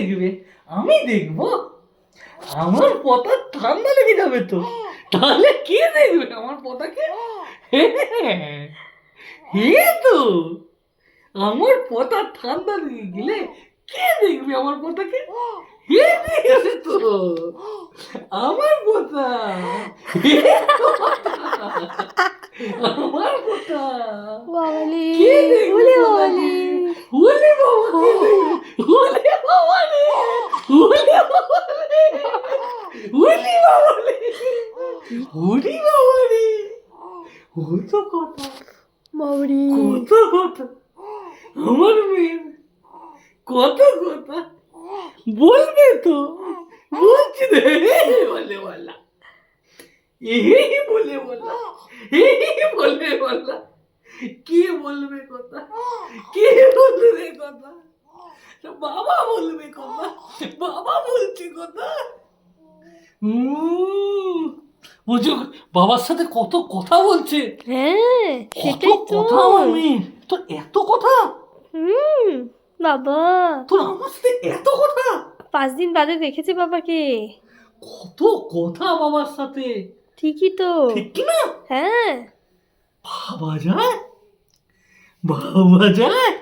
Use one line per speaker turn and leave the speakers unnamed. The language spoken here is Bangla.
দেখবে? আমি দেখবো? আমার পতা ঠান্ডা লেগে যাবে তো। তাহলে কে দেখবে আমার পতাকে? হে তো আমার পতা ঠান্ডা লেগে গেলে কে দেখবে আমার পতাকে? হে দেখবে তো আমার পতা। হে তো পতা। আমার পতা
বাবালি
কে দেখবে
ওলে
পতাকে?
বাবালি
ওলে বাবা কে দেখবে? ওলে বাবা রে! ওলে বাবা রে! ওলে বাবা রে! কত কথা,
বাবারি
কত কথা, আমার মেয়ে কত কথা বলবে তো, বলছি রে, বলে বলা, এই বলে বলা, এই বলে বলা, কে বলবে কথা, কে বলবে কথা, বাবা বলবে কথা, বাবা বলছে কথা। বুঝো বাবার সাথে কত কথা বলছে,
হ্যাঁ
কত
সেটাই তো
কথা আমার মেয়ে, তোর এত কথা,
হুম বাবা
তোর আমার সাথে এত কথা,
5 দিন বাদে দেখেছে বাবাকে
কত কথা বাবার সাথে,
ঠিকই তো
ঠিক কি না?
হ্যাঁ
ভাবা যায়, ভাবা যায়।